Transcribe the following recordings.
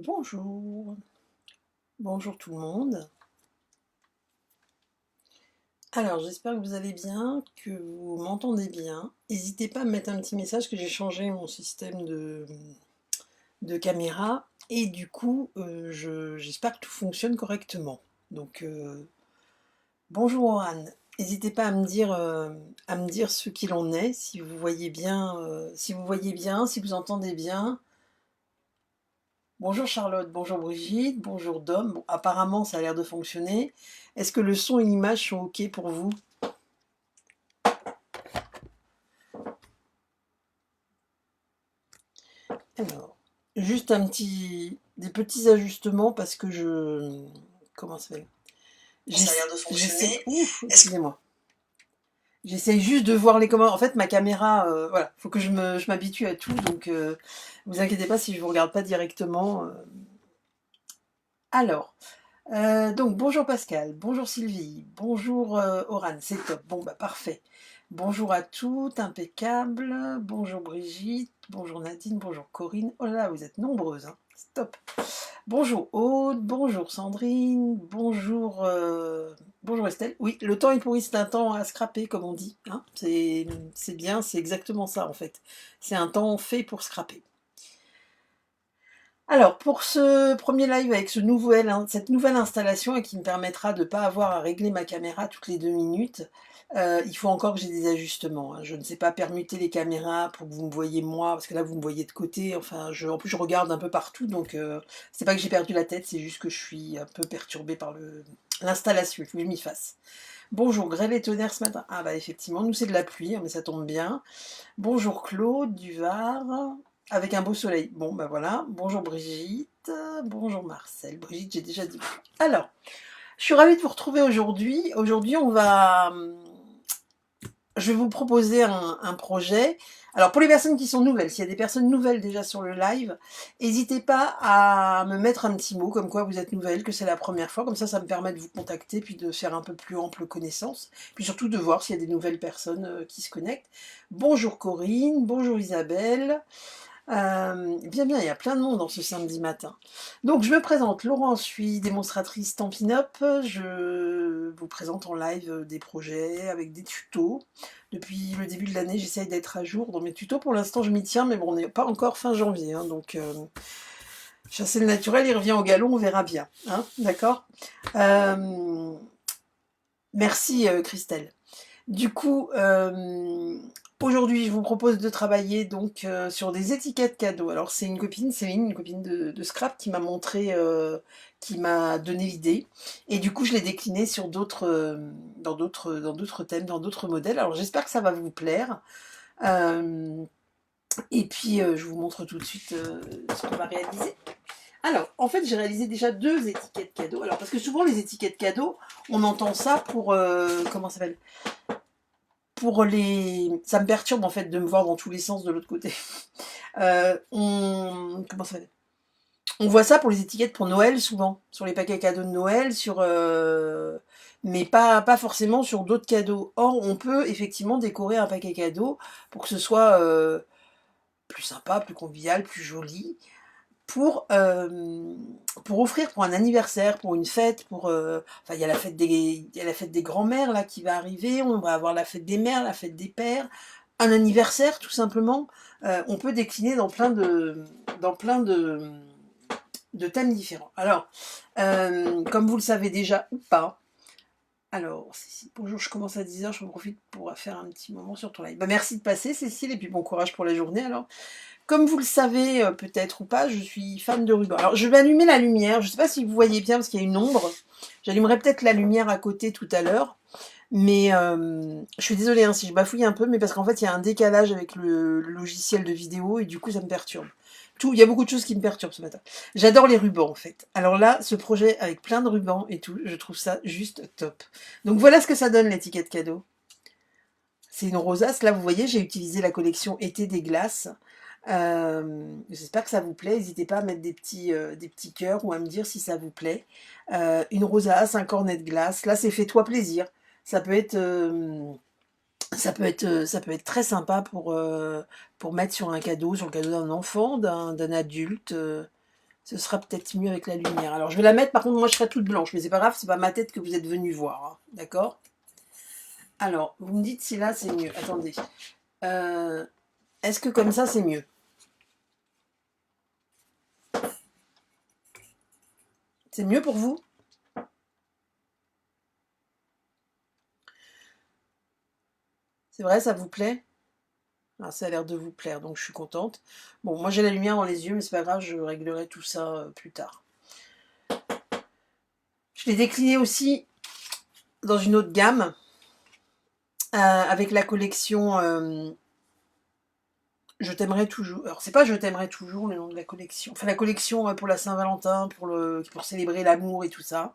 Bonjour, bonjour tout le monde. Alors j'espère que vous allez bien, que vous m'entendez bien. N'hésitez pas à me mettre un petit message que j'ai changé mon système de caméra et du coup j'espère que tout fonctionne correctement. Donc bonjour Oran. N'hésitez pas à me dire ce qu'il en est, si vous voyez bien, si vous voyez bien, si vous entendez bien. Bonjour Charlotte, bonjour Brigitte, bonjour Dom. Bon, apparemment, ça a l'air de fonctionner. Est-ce que le son et l'image sont OK pour vous? Alors, juste des petits ajustements parce que comment ça fait? Ça a l'air de fonctionner. Ouf, Est-ce que excusez-moi. J'essaye juste de voir les commandes. En fait, ma caméra, voilà, faut que je m'habitue à tout. Donc, vous inquiétez pas si je vous regarde pas directement. Alors, donc bonjour Pascal, bonjour Sylvie, bonjour Oran, c'est top, bon bah parfait. Bonjour à toutes, impeccable, bonjour Brigitte, bonjour Nadine, bonjour Corinne, oh là là, vous êtes nombreuses, hein. C'est top. Bonjour Aude, bonjour Sandrine, bonjour Estelle. Oui, le temps est pourri, c'est un temps à scraper comme on dit, hein. C'est bien, c'est exactement ça en fait. C'est un temps fait pour scraper. Alors, pour ce premier live avec cette nouvelle installation et qui me permettra de ne pas avoir à régler ma caméra toutes les 2 minutes, il faut encore que j'ai des ajustements, hein. Je ne sais pas permuter les caméras pour que vous me voyez moi, parce que là vous me voyez de côté. Enfin, en plus je regarde un peu partout, donc c'est pas que j'ai perdu la tête, c'est juste que je suis un peu perturbée par l'installation. Il faut que je m'y fasse. Bonjour, grêle et tonnerre ce matin. Ah bah effectivement, nous c'est de la pluie, hein, mais ça tombe bien. Bonjour Claude du Var, avec un beau soleil. Bon, ben voilà. Bonjour Brigitte, bonjour Marcel. Brigitte, j'ai déjà dit. Alors, je suis ravie de vous retrouver aujourd'hui. Aujourd'hui, je vais vous proposer un projet. Alors, pour les personnes qui sont nouvelles, s'il y a des personnes nouvelles déjà sur le live, n'hésitez pas à me mettre un petit mot comme quoi vous êtes nouvelle, que c'est la première fois. Comme ça me permet de vous contacter, puis de faire un peu plus ample connaissance. Puis surtout de voir s'il y a des nouvelles personnes qui se connectent. Bonjour Corinne, bonjour Isabelle. Bien, bien, il y a plein de monde en ce samedi matin. Donc, je me présente, Laurence, je suis démonstratrice Stampin' Up. Je vous présente en live des projets avec des tutos. Depuis le début de l'année, j'essaye d'être à jour dans mes tutos. Pour l'instant, je m'y tiens, mais bon, on n'est pas encore fin janvier, hein, donc chasser le naturel, il revient au galop, on verra bien. Hein, d'accord. Merci Christelle. Du coup, aujourd'hui, je vous propose de travailler donc sur des étiquettes cadeaux. Alors, c'est une copine, Céline, une copine de Scrap, qui m'a montré, qui m'a donné l'idée. Et du coup, je l'ai déclinée sur dans d'autres thèmes, dans d'autres modèles. Alors, j'espère que ça va vous plaire. Euh, et puis, je vous montre tout de suite ce qu'on va réaliser. Alors, en fait, j'ai réalisé déjà 2 étiquettes cadeaux. Alors, parce que souvent, les étiquettes cadeaux, on entend ça pour, comment ça s'appelle, ça me perturbe en fait de me voir dans tous les sens de l'autre côté. Comment ça s'appelle, on voit ça pour les étiquettes pour Noël souvent, sur les paquets cadeaux de Noël, mais pas forcément sur d'autres cadeaux. Or, on peut effectivement décorer un paquet cadeau pour que ce soit plus sympa, plus convivial, plus joli, pour, euh, pour offrir pour un anniversaire, pour une fête, enfin, il y a il y a la fête des grands-mères là qui va arriver, on va avoir la fête des mères, la fête des pères, un anniversaire tout simplement. On peut décliner dans plein de thèmes différents. Alors, comme vous le savez déjà ou pas, alors, bonjour, je commence à 10h, je profite pour faire un petit moment sur ton live. Bah, merci de passer, Cécile, et puis bon courage pour la journée. Alors, comme vous le savez peut-être ou pas, je suis fan de ruban. Alors, je vais allumer la lumière. Je ne sais pas si vous voyez bien parce qu'il y a une ombre. J'allumerai peut-être la lumière à côté tout à l'heure. Mais je suis désolée hein, si je bafouille un peu, mais parce qu'en fait, il y a un décalage avec le logiciel de vidéo et du coup, ça me perturbe. Il y a beaucoup de choses qui me perturbent ce matin. J'adore les rubans en fait. Alors là, ce projet avec plein de rubans et tout, je trouve ça juste top. Donc voilà ce que ça donne l'étiquette cadeau. C'est une rosace. Là, vous voyez, j'ai utilisé la collection Été des glaces. J'espère que ça vous plaît. N'hésitez pas à mettre des petits cœurs ou à me dire si ça vous plaît. Une rosace, un cornet de glace. Là, c'est fais-toi plaisir. Ça peut être, ça peut être très sympa pour mettre sur un cadeau, sur le cadeau d'un enfant, d'un adulte. Ce sera peut-être mieux avec la lumière. Alors, je vais la mettre. Par contre, moi, je serai toute blanche. Mais c'est pas grave, c'est pas ma tête que vous êtes venu voir. Hein, d'accord? Alors, vous me dites si là, c'est mieux. Attendez. Est-ce que comme ça, c'est mieux? C'est mieux pour vous? C'est vrai, ça vous plaît? Ah, ça a l'air de vous plaire, donc je suis contente. Bon, moi j'ai la lumière dans les yeux, mais c'est pas grave, je réglerai tout ça plus tard. Je l'ai décliné aussi dans une autre gamme, avec la collection Je t'aimerai toujours. Alors, c'est pas Je t'aimerai toujours le nom de la collection. Enfin, la collection pour la Saint-Valentin, pour célébrer l'amour et tout ça.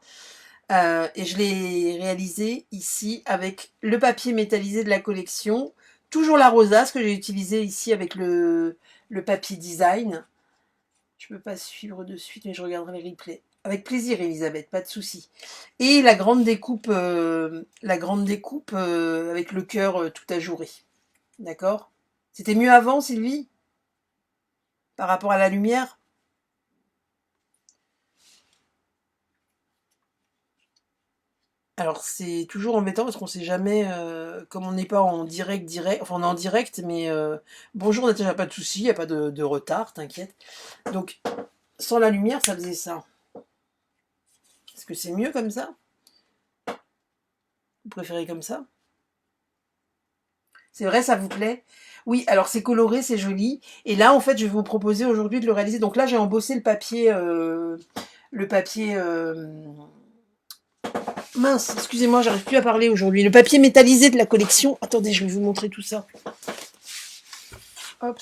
Et je l'ai réalisé ici avec le papier métallisé de la collection. Toujours la rosace que j'ai utilisé ici avec le papier design. Je peux pas suivre de suite, mais je regarderai les replays. Avec plaisir, Elisabeth, pas de souci. Et la grande découpe, avec le cœur tout ajouré. D'accord? C'était mieux avant, Sylvie? Par rapport à la lumière? Alors c'est toujours embêtant parce qu'on sait jamais, comme on n'est pas en direct, enfin on est en direct, mais bonjour Natacha, pas de souci, il n'y a pas de retard, t'inquiète. Donc sans la lumière, ça faisait ça. Est-ce que c'est mieux comme ça? Vous préférez comme ça? C'est vrai, ça vous plaît? Oui, alors c'est coloré, c'est joli. Et là, en fait, je vais vous proposer aujourd'hui de le réaliser. Donc là, j'ai embossé le papier, mince, excusez-moi, j'arrive plus à parler aujourd'hui. Le papier métallisé de la collection. Attendez, je vais vous montrer tout ça. Hop.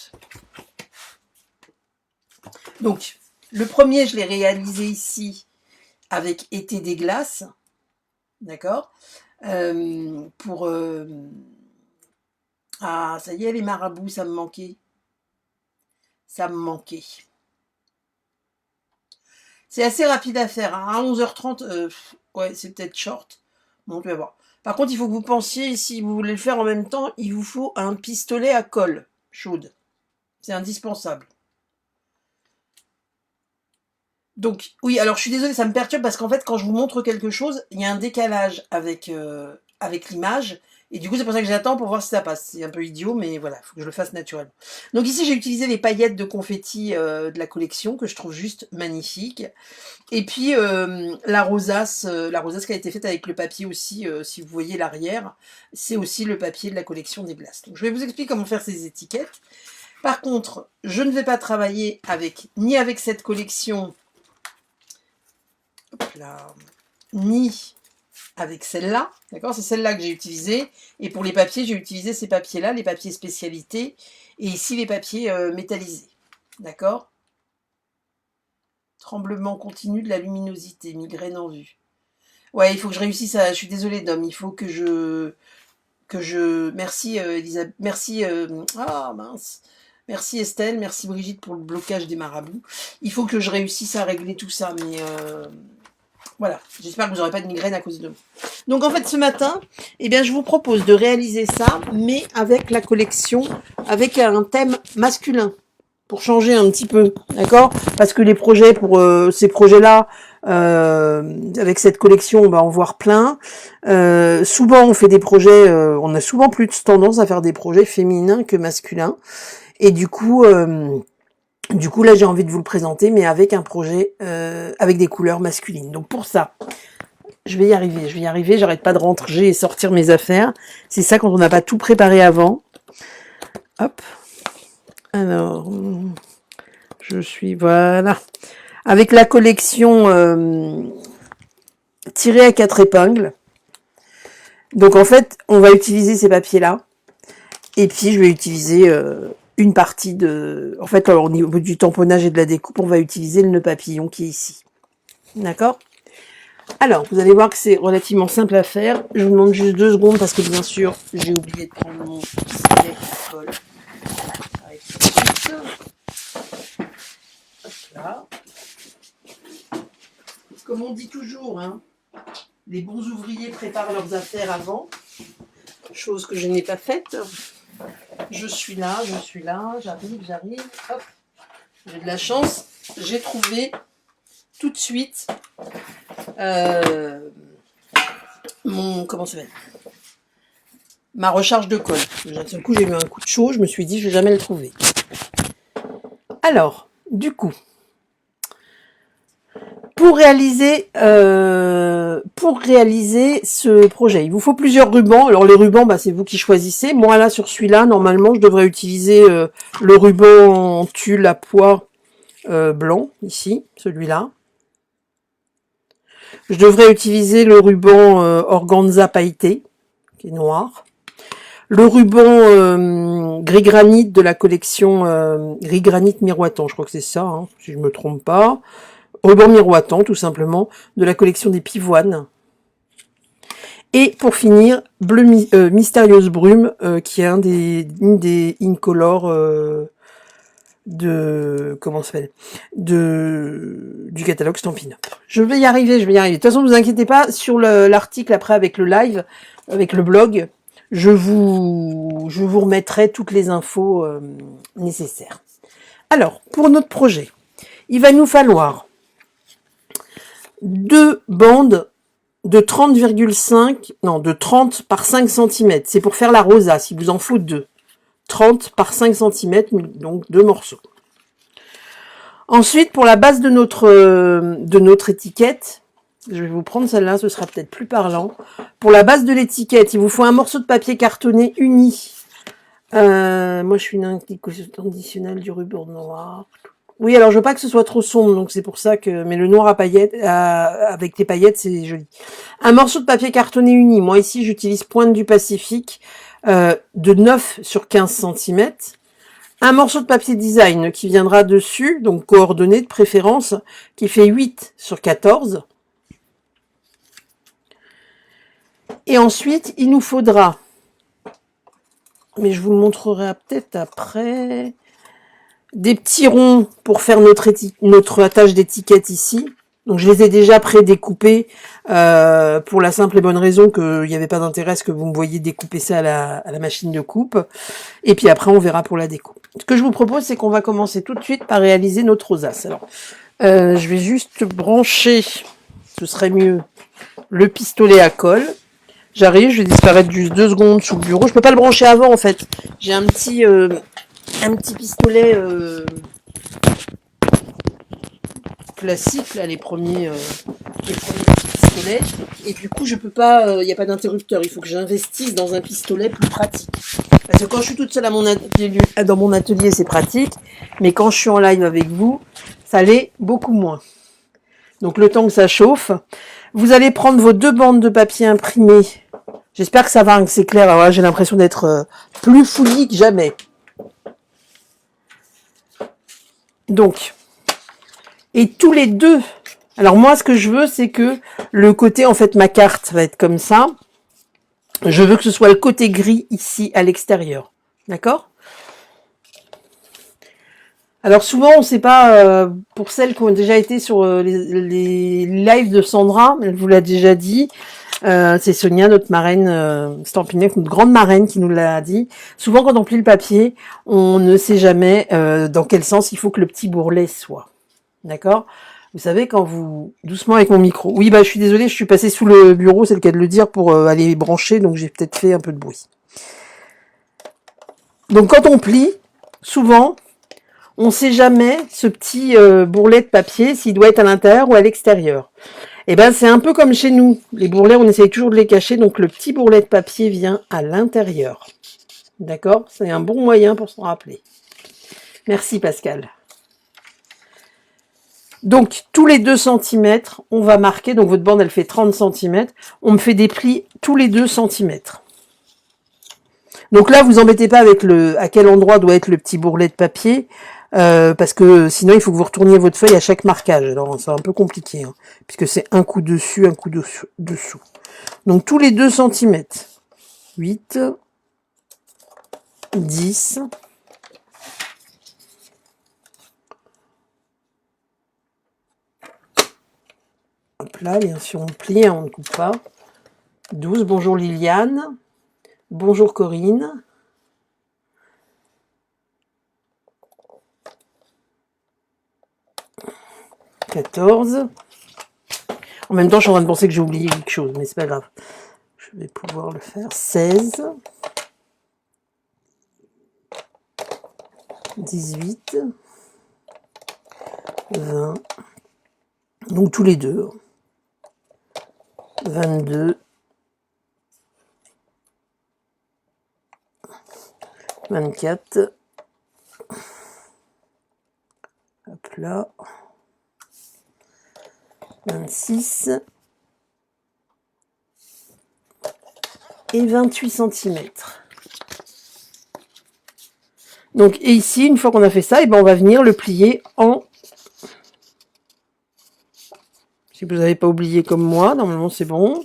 Donc, le premier, je l'ai réalisé ici avec Été des glaces. D'accord? Pour... Ah, ça y est, les marabouts, ça me manquait. Ça me manquait. C'est assez rapide à faire. Hein. À 11h30, ouais, c'est peut-être short. Bon, tu vas voir. Par contre, il faut que vous pensiez, si vous voulez le faire en même temps, il vous faut un pistolet à colle chaude. C'est indispensable. Donc, oui, alors je suis désolée, ça me perturbe parce qu'en fait, quand je vous montre quelque chose, il y a un décalage avec l'image. Et du coup, c'est pour ça que j'attends pour voir si ça passe. C'est un peu idiot, mais voilà, il faut que je le fasse naturellement. Donc ici, j'ai utilisé les paillettes de confetti de la collection, que je trouve juste magnifiques. Et puis, la rosace qui a été faite avec le papier aussi, si vous voyez l'arrière, c'est aussi le papier de la collection des Blastes. Donc, je vais vous expliquer comment faire ces étiquettes. Par contre, je ne vais pas travailler ni avec cette collection, là, ni avec celle-là, d'accord? C'est celle-là que j'ai utilisée. Et pour les papiers, j'ai utilisé ces papiers-là, les papiers spécialité, et ici les papiers métallisés, d'accord? Tremblement continu de la luminosité, migraine en vue. Ouais, il faut que je réussisse à... Je suis désolée, Dom, il faut que je... Merci, Elisabeth. Merci... Ah, mince. Merci, Estelle. Merci, Brigitte, pour le blocage des marabouts. Il faut que je réussisse à régler tout ça, mais... Voilà, j'espère que vous n'aurez pas de migraine à cause de moi. Donc en fait ce matin, eh bien, je vous propose de réaliser ça, mais avec la collection, avec un thème masculin, pour changer un petit peu, d'accord? Parce que les projets, pour ces projets-là, avec cette collection, on va en voir plein. Souvent on fait des projets, on a souvent plus tendance à faire des projets féminins que masculins. Et du coup, là, j'ai envie de vous le présenter, mais avec un projet avec des couleurs masculines. Donc pour ça, je vais y arriver, j'arrête pas de rentrer et sortir mes affaires. C'est ça quand on n'a pas tout préparé avant. Hop. Alors, voilà. Avec la collection tirée à 4 épingles. Donc en fait, on va utiliser ces papiers-là. Et puis je vais utiliser... une partie de... En fait, au niveau du tamponnage et de la découpe, on va utiliser le nœud papillon qui est ici. D'accord? Alors, vous allez voir que c'est relativement simple à faire. Je vous demande juste 2 secondes parce que, bien sûr, j'ai oublié de prendre mon pistolet à colle. Hop là. Comme on dit toujours, hein, les bons ouvriers préparent leurs affaires avant. Chose que je n'ai pas faite. Je suis là, j'arrive, hop. J'ai de la chance. j'ai trouvé tout de suite comment ça s'appelle, ma recharge de colle. D'un seul coup, j'ai eu un coup de chaud, je me suis dit, je vais jamais le trouver. Alors, du coup, pour réaliser ce projet, il vous faut plusieurs rubans. Alors les rubans, c'est vous qui choisissez. Moi là, sur celui-là, normalement, je devrais utiliser le ruban en tulle à pois blanc, ici, celui-là. Je devrais utiliser le ruban organza pailleté, qui est noir. Le ruban gris granit de la collection gris granit miroitant, je crois que c'est ça, hein, si je me trompe pas. Ruban miroitant, tout simplement, de la collection des pivoines. Et pour finir, bleu mystérieuse brume, qui est une des incolores comment ça s'appelle, du catalogue Stampin' Up. Je vais y arriver. De toute façon, ne vous inquiétez pas, sur l'article après avec le live, avec le blog, je vous remettrai toutes les infos nécessaires. Alors, pour notre projet, il va nous falloir 2 bandes de 30 par 5 cm. C'est pour faire la rosace, il vous en faut 2. 30 par 5 cm, donc 2 morceaux. Ensuite, pour la base de notre étiquette, je vais vous prendre celle-là, ce sera peut-être plus parlant. Pour la base de l'étiquette, il vous faut un morceau de papier cartonné uni. Moi, je suis une inconditionnelle du ruban noir. Oui, alors je veux pas que ce soit trop sombre, donc c'est pour ça que... Mais le noir à paillettes, avec les paillettes, c'est joli. Un morceau de papier cartonné uni. Moi, ici, j'utilise Pointe du Pacifique de 9 sur 15 cm. Un morceau de papier design qui viendra dessus, donc coordonnées de préférence, qui fait 8 sur 14. Et ensuite, il nous faudra... Mais je vous le montrerai peut-être après... Des petits ronds pour faire notre attache d'étiquette ici. Donc je les ai déjà pré-découpés pour la simple et bonne raison qu'il n'y avait pas d'intérêt à ce que vous me voyiez découper ça à la machine de coupe. Et puis après on verra pour la découpe. Ce que je vous propose, c'est qu'on va commencer tout de suite par réaliser notre rosace. Alors je vais juste brancher, ce serait mieux, le pistolet à colle. J'arrive, je vais disparaître juste 2 secondes sous le bureau. Je peux pas le brancher avant en fait. J'ai un petit pistolet classique, là, les premiers pistolets. Et du coup, je peux pas, il n'y a pas d'interrupteur. Il faut que j'investisse dans un pistolet plus pratique. Parce que quand je suis toute seule dans mon atelier, c'est pratique. Mais quand je suis en live avec vous, ça l'est beaucoup moins. Donc, le temps que ça chauffe, vous allez prendre vos 2 bandes de papier imprimé. J'espère que ça va, que c'est clair. Alors là, j'ai l'impression d'être plus fouillis que jamais. Donc, et tous les 2, alors moi ce que je veux c'est que le côté, en fait ma carte va être comme ça, je veux que ce soit le côté gris ici à l'extérieur, d'accord? Alors souvent on ne sait pas, pour celles qui ont déjà été sur les lives de Sandra, elle vous l'a déjà dit, c'est Sonia, notre marraine Stampin' Up, notre grande marraine qui nous l'a dit. Souvent quand on plie le papier, on ne sait jamais dans quel sens il faut que le petit bourrelet soit. D'accord? Vous savez, quand vous... Doucement avec mon micro. Oui, je suis désolée, je suis passée sous le bureau, c'est le cas de le dire, pour aller brancher, donc j'ai peut-être fait un peu de bruit. Donc quand on plie, souvent, on ne sait jamais ce petit bourrelet de papier, s'il doit être à l'intérieur ou à l'extérieur. Et c'est un peu comme chez nous. Les bourrelets, on essaye toujours de les cacher, donc le petit bourrelet de papier vient à l'intérieur. D'accord? C'est un bon moyen pour s'en rappeler. Merci Pascal. Donc, tous les 2 cm, on va marquer, donc votre bande, elle fait 30 cm, on me fait des plis tous les 2 cm. Donc là, vous embêtez pas avec à quel endroit doit être le petit bourrelet de papier, parce que sinon, il faut que vous retourniez votre feuille à chaque marquage. Alors, c'est un peu compliqué, hein, puisque c'est un coup dessus, un coup dessous. Donc, tous les 2 cm. 8, 10, hop là, bien sûr, on plie, on ne coupe pas. 12, bonjour Liliane. Bonjour Corinne. 14. En même temps, je suis en train de penser que j'ai oublié quelque chose, mais c'est pas grave. Je vais pouvoir le faire. 16. 18. 20. Donc tous les deux. 22. 24. Hop là. 26. Et 28 cm. Donc, et ici, une fois qu'on a fait ça, et ben on va venir le plier en... Si vous n'avez pas oublié comme moi, normalement c'est bon.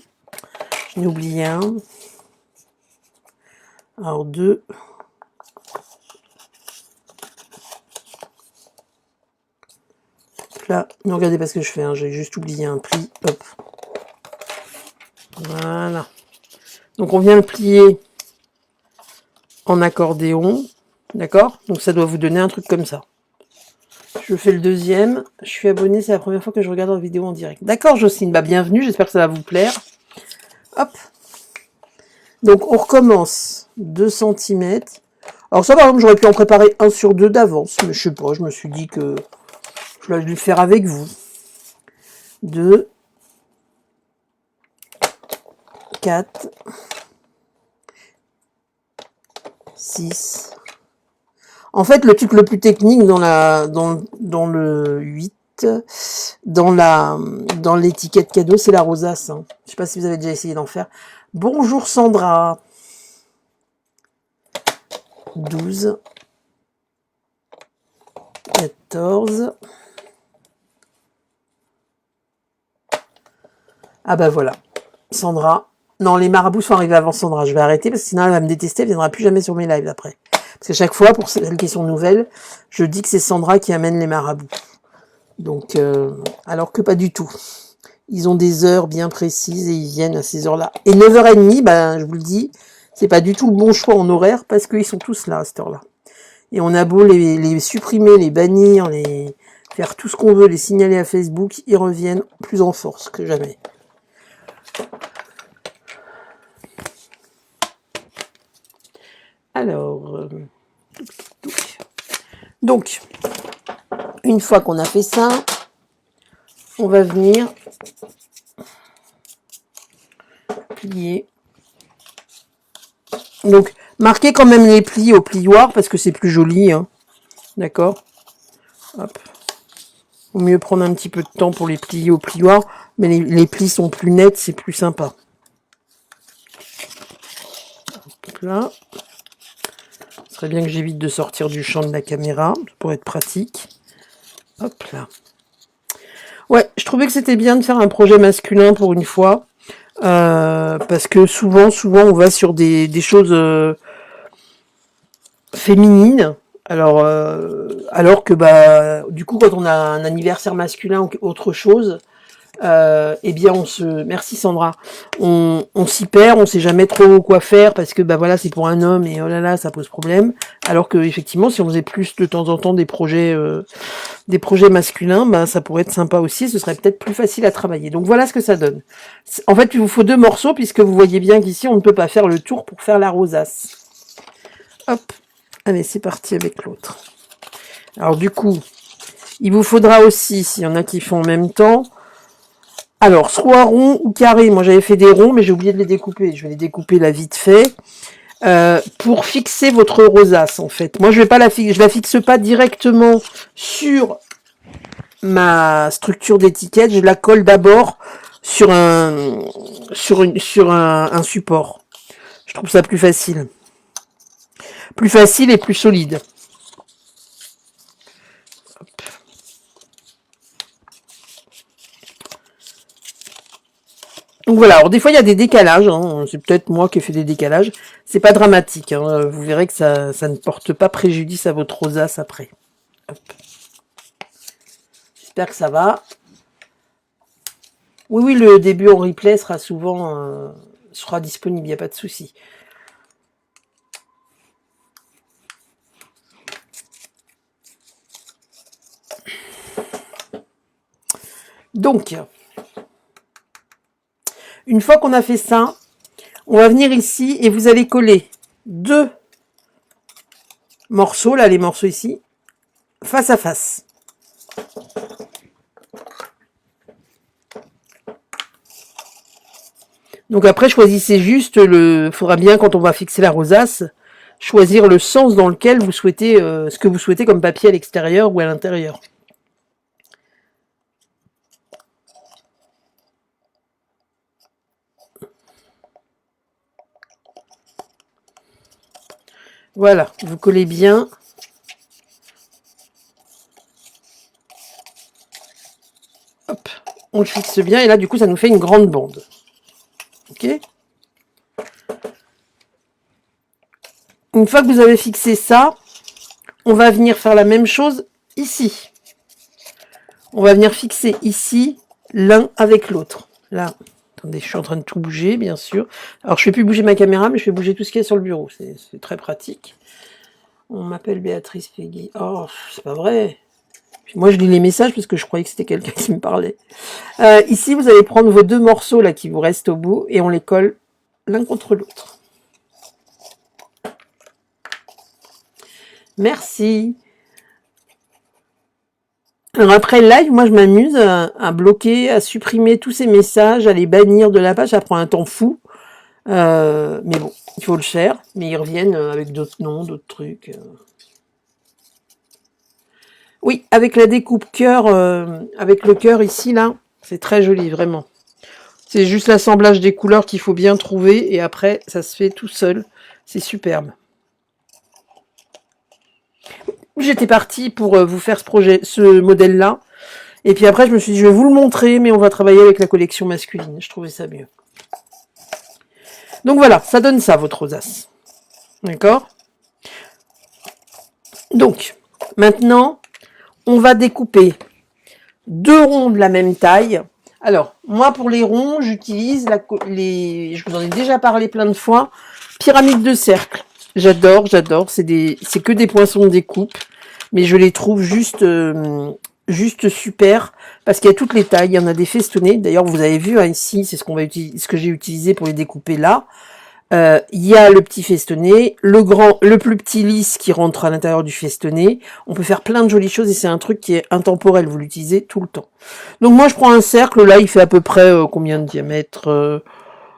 J'en ai oublié un. Alors 2. Là, ne regardez pas ce que je fais, hein, j'ai juste oublié un pli. Hop. Voilà. Donc on vient le plier en accordéon. D'accord? Donc ça doit vous donner un truc comme ça. Je fais le deuxième. Je suis abonnée, c'est la première fois que je regarde la vidéo en direct. D'accord, Jocelyne, bah bienvenue, j'espère que ça va vous plaire. Hop. Donc on recommence 2 cm. Alors ça, par exemple, j'aurais pu en préparer un sur deux d'avance, mais je sais pas, je me suis dit que je vais le faire avec vous. 2, 4, 6. En fait, le truc le plus technique dans le 8, dans l'étiquette cadeau, c'est la rosace. Hein. Je sais pas si vous avez déjà essayé d'en faire. Bonjour Sandra. 12, 14. Ah bah voilà. Sandra. Non, les marabouts sont arrivés avant Sandra. Je vais arrêter parce que sinon elle va me détester. Elle viendra plus jamais sur mes lives après. Parce qu'à chaque fois, pour celles qui sont nouvelles, je dis que c'est Sandra qui amène les marabouts. Donc, alors que pas du tout. Ils ont des heures bien précises et ils viennent à ces heures-là. Et 9h30, ben, je vous le dis, c'est pas du tout le bon choix en horaire parce qu'ils sont tous là à cette heure-là. Et on a beau les supprimer, les bannir, les faire tout ce qu'on veut, les signaler à Facebook, ils reviennent plus en force que jamais. Alors, donc, une fois qu'on a fait ça, on va venir plier. Donc, marquez quand même les plis au plioir parce que c'est plus joli. Hein. D'accord ? Hop. Vaut mieux prendre un petit peu de temps pour les plier au plioir, mais les plis sont plus nets, c'est plus sympa. Hop là. Ce serait bien que j'évite de sortir du champ de la caméra, pour être pratique. Hop là. Ouais, je trouvais que c'était bien de faire un projet masculin pour une fois. Parce que souvent, on va sur des choses féminines. Alors que bah, du coup, quand on a un anniversaire masculin ou autre chose, eh bien, merci Sandra, on s'y perd, on sait jamais trop quoi faire parce que bah voilà, c'est pour un homme et oh là là, ça pose problème. Alors que effectivement, si on faisait plus de temps en temps des projets masculins, bah ça pourrait être sympa aussi, ce serait peut-être plus facile à travailler. Donc voilà ce que ça donne. En fait, il vous faut 2 morceaux puisque vous voyez bien qu'ici, on ne peut pas faire le tour pour faire la rosace. Hop, allez, c'est parti avec l'autre. Alors du coup, il vous faudra aussi, s'il y en a qui font en même temps, alors, soit rond ou carré. Moi, j'avais fait des ronds, mais j'ai oublié de les découper. Je vais les découper là vite fait. Pour fixer votre rosace, en fait. Moi, je la fixe pas directement sur ma structure d'étiquette. Je la colle d'abord sur un support. Je trouve ça plus facile. Plus facile et plus solide. Donc voilà, alors des fois il y a des décalages, hein. C'est peut-être moi qui ai fait des décalages, c'est pas dramatique, hein. Vous verrez que ça ne porte pas préjudice à votre rosace après. Hop. J'espère que ça va. Oui, le début en replay sera souvent sera disponible, il n'y a pas de souci. Donc, une fois qu'on a fait ça, on va venir ici et vous allez coller 2 morceaux, là les morceaux ici, face à face. Donc après, choisissez juste faudra bien quand on va fixer la rosace, choisir le sens dans lequel vous souhaitez, ce que vous souhaitez comme papier à l'extérieur ou à l'intérieur. Voilà, vous collez bien. Hop, on le fixe bien et là du coup ça nous fait une grande bande. Ok. Une fois que vous avez fixé ça, on va venir faire la même chose ici. On va venir fixer ici l'un avec l'autre. Là, attendez, je suis en train de tout bouger, bien sûr. Alors, je ne fais plus bouger ma caméra, mais je fais bouger tout ce qu'il y a sur le bureau. C'est très pratique. On m'appelle Béatrice Peggy. Oh, c'est pas vrai. Puis moi, je lis les messages parce que je croyais que c'était quelqu'un qui me parlait. Ici, vous allez prendre vos 2 morceaux là qui vous restent au bout et on les colle l'un contre l'autre. Merci. Alors après le live, moi je m'amuse à bloquer, à supprimer tous ces messages, à les bannir de la page. Ça prend un temps fou. Mais bon, il faut le faire. Mais ils reviennent avec d'autres noms, d'autres trucs. Oui, avec la découpe cœur, avec le cœur ici, là, c'est très joli, vraiment. C'est juste l'assemblage des couleurs qu'il faut bien trouver. Et après, ça se fait tout seul. C'est superbe. J'étais partie pour vous faire ce modèle-là. Et puis après, je me suis dit, je vais vous le montrer, mais on va travailler avec la collection masculine. Je trouvais ça mieux. Donc voilà, ça donne ça, votre rosace. D'accord? Donc, maintenant, on va découper 2 ronds de la même taille. Alors, moi, pour les ronds, j'utilise je vous en ai déjà parlé plein de fois, pyramide de cercle. J'adore. C'est que des poinçons de découpe, mais je les trouve juste super parce qu'il y a toutes les tailles. Il y en a des festonnés. D'ailleurs, vous avez vu hein, ici, c'est ce que j'ai utilisé pour les découper là. Il y a le petit festonné, le plus petit lisse qui rentre à l'intérieur du festonné. On peut faire plein de jolies choses et c'est un truc qui est intemporel. Vous l'utilisez tout le temps. Donc moi, je prends un cercle. Là, il fait à peu près combien de diamètre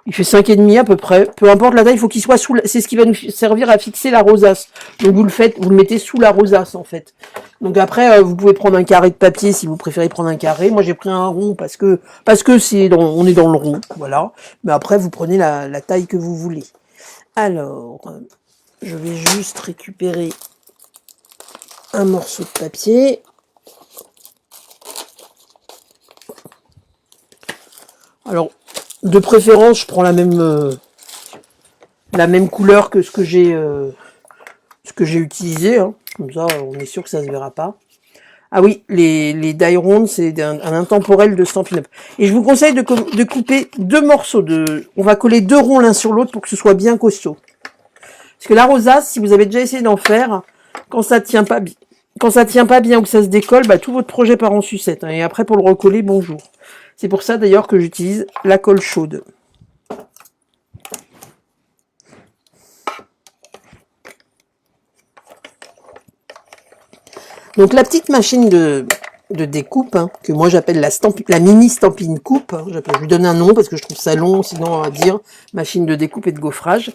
il fait 5,5 à peu près. Peu importe la taille, il faut qu'il soit sous c'est ce qui va nous servir à fixer la rosace. Donc vous le mettez sous la rosace en fait. Donc après, vous pouvez prendre un carré de papier si vous préférez prendre un carré. Moi j'ai pris un rond parce que on est dans le rond, voilà. Mais après vous prenez la taille que vous voulez. Alors, je vais juste récupérer un morceau de papier. Alors, de préférence, je prends la même couleur que ce que j'ai utilisé. Hein. Comme ça, on est sûr que ça se verra pas. Ah oui, les die ronds, c'est un intemporel de Stampin' Up. Et je vous conseille de couper 2 morceaux. On va coller 2 ronds l'un sur l'autre pour que ce soit bien costaud. Parce que la rosace, si vous avez déjà essayé d'en faire, quand ça tient pas bien ou que ça se décolle, bah, tout votre projet part en sucette. Hein. Et après, pour le recoller, bonjour. C'est pour ça d'ailleurs que j'utilise la colle chaude. Donc la petite machine de découpe, hein, que moi j'appelle la mini Stampin' Coupe, hein, je lui donne un nom parce que je trouve ça long, sinon on va dire machine de découpe et de gaufrage.